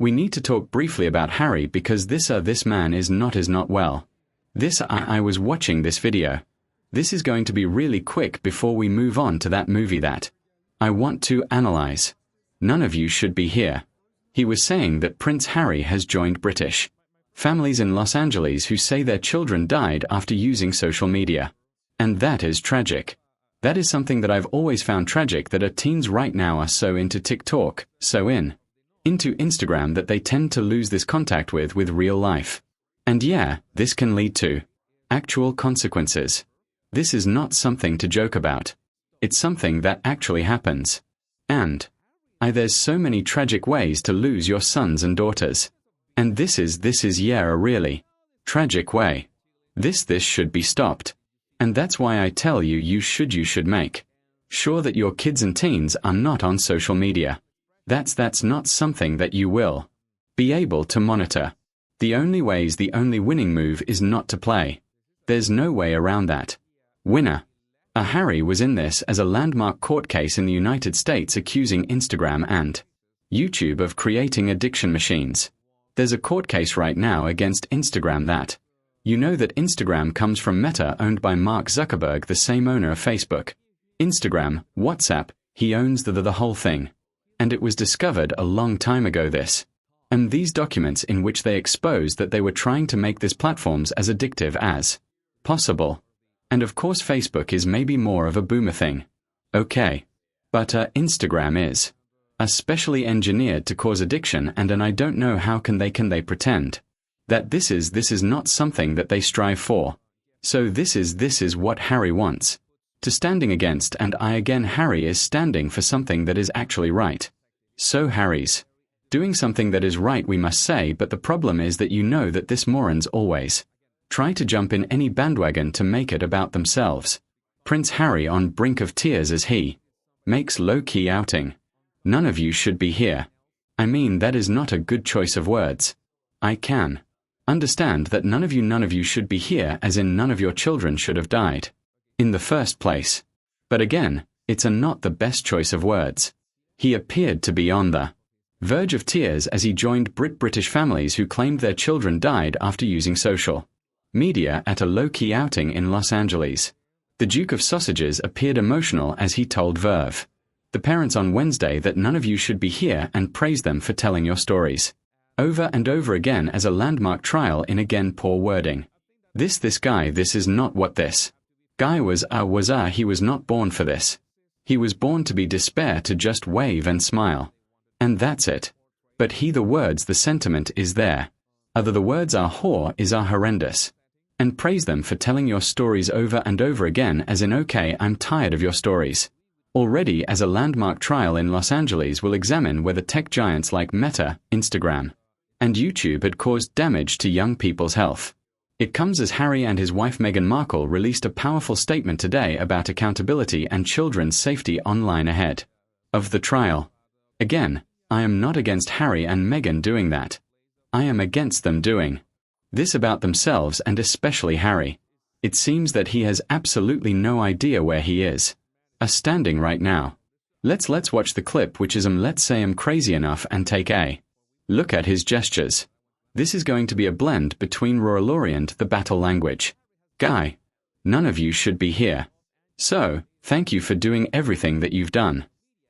We need to talk briefly about Harry because this man is not well. I was watching this video. This is going to be really quick before we move on to that movie that I want to analyze. None of you should be here. He was saying that Prince Harry has joined British families in Los Angeles who say their children died after using social media. And that is tragic. That is something that I've always found tragic, that our teens right now are so into TikTok, so into Instagram that they tend to lose this contact with real life. And yeah, this can lead to actual consequences. This is not something to joke about. It's something that actually happens. And there's so many tragic ways to lose your sons and daughters. And this is a really tragic way. This should be stopped. And that's why I tell you, you should make sure that your kids and teens are not on social media. That's not something that you will be able to monitor. The only winning move is not to play. There's no way around that. Winner. Harry was in this as a landmark court case in the United States accusing Instagram and YouTube of creating addiction machines. There's a court case right now against Instagram that you know that Instagram comes from Meta, owned by Mark Zuckerberg, the same owner of Facebook. Instagram, WhatsApp, he owns the whole thing. And it was discovered a long time ago and these documents in which they exposed that they were trying to make these platforms as addictive as possible. And of course Facebook is maybe more of a boomer thing. Okay. But Instagram is especially engineered to cause addiction, and I don't know how can they pretend that this is not something that they strive for. So this is what Harry wants to standing against, and Harry is standing for something that is actually right. So Harry's doing something that is right, we must say, but the problem is that you know that this morons always try to jump in any bandwagon to make it about themselves. Prince Harry on brink of tears as he makes low-key outing. None of you should be here. I mean, that is not a good choice of words. I can understand that none of you should be here, as in none of your children should have died in the first place. But again, it's not the best choice of words. He appeared to be on the verge of tears as he joined British families who claimed their children died after using social media at a low-key outing in Los Angeles. The Duke of Sussex appeared emotional as he told Verve, the parents on Wednesday, that none of you should be here, and praised them for telling your stories over and over again as a landmark trial in again poor wording. This is not what this guy was. He was not born for this. He was born to be despair, to just wave and smile. And that's it. But the words, the sentiment is there. The words are horrendous. And praise them for telling your stories over and over again, as in, okay, I'm tired of your stories. Already, as a landmark trial in Los Angeles will examine whether tech giants like Meta, Instagram, and YouTube had caused damage to young people's health. It comes as Harry and his wife Meghan Markle released a powerful statement today about accountability and children's safety online ahead of the trial. Again, I am not against Harry and Meghan doing that. I am against them doing this about themselves, and especially Harry. It seems that he has absolutely no idea where he is standing right now. Let's watch the clip, which is let's say I'm crazy enough, and take a look at his gestures. This is going to be a blend between Rory and the battle language. Guy, none of you should be here. So, thank you for doing everything that you've done.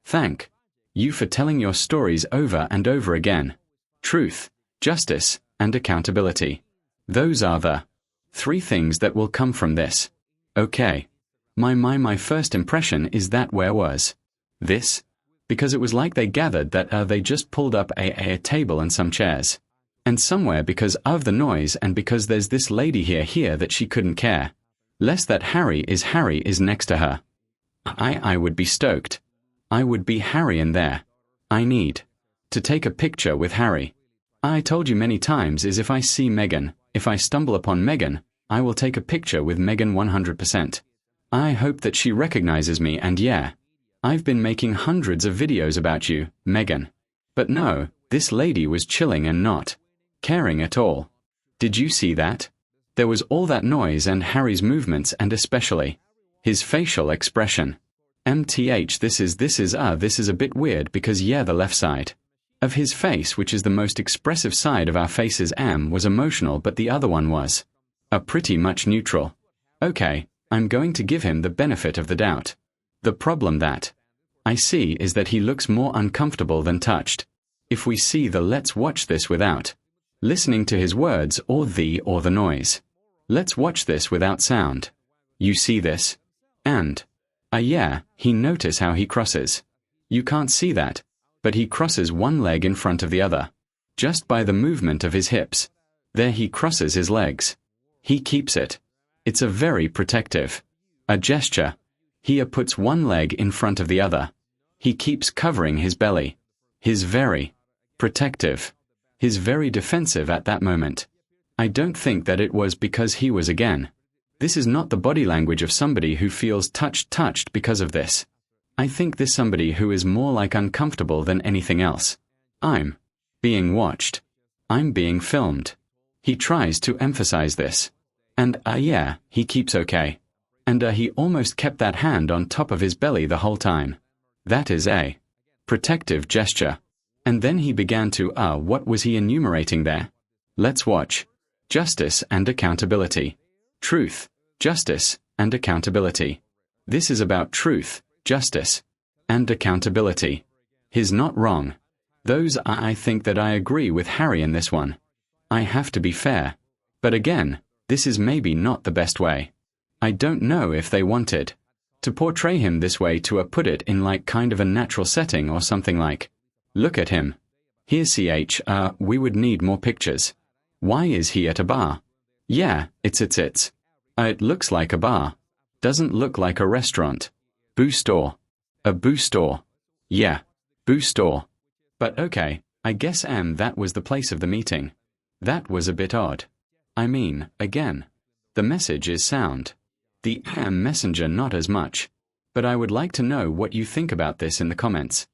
Thank you for telling your stories over and over again. Truth, justice, and accountability. Those are the three things that will come from this. Okay. My first impression is that where was this? Because it was like they gathered that they just pulled up a table and some chairs. And somewhere, because of the noise and because there's this lady here that she couldn't care less that Harry is next to her. I would be stoked. I would be Harry in there. I need to take a picture with Harry. I told you many times is if I see Meghan, if I stumble upon Meghan, I will take a picture with Meghan 100%. I hope that she recognizes me, and yeah, I've been making hundreds of videos about you, Meghan. But no, this lady was chilling and not caring at all. Did you see that? There was all that noise and Harry's movements, and especially his facial expression. This is a bit weird because yeah, the left side. Of his face, which is the most expressive side of our faces, was emotional, but the other one was pretty much neutral. Okay, I'm going to give him the benefit of the doubt. The problem that I see is that he looks more uncomfortable than touched. If we see the let's watch this without listening to his words or the noise. Let's watch this without sound. You see this? And yeah, he notice how he crosses. You can't see that, but he crosses one leg in front of the other. Just by the movement of his hips. There he crosses his legs. He keeps it. It's a very protective a gesture. He puts one leg in front of the other. He keeps covering his belly. He's very protective. He's very defensive at that moment. I don't think that it was because he was again. This is not the body language of somebody who feels touched because of this. I think this somebody who is more like uncomfortable than anything else. I'm being watched. I'm being filmed. He tries to emphasize this. And yeah, he keeps okay. And he almost kept that hand on top of his belly the whole time. That is a protective gesture. And then he began to what was he enumerating there? Let's watch. Justice and accountability. Truth, justice, and accountability. This is about truth, justice, and accountability. He's not wrong. Those I think that I agree with Harry in this one. I have to be fair. But again, this is maybe not the best way. I don't know if they wanted to portray him this way, to put it in like kind of a natural setting or something like, look at him. Here's we would need more pictures. Why is he at a bar? Yeah, it's. It looks like a bar. Doesn't look like a restaurant. Boo store. A boo store. Yeah, boo store. But okay, I guess that was the place of the meeting. That was a bit odd. I mean, again, the message is sound. The messenger not as much. But I would like to know what you think about this in the comments.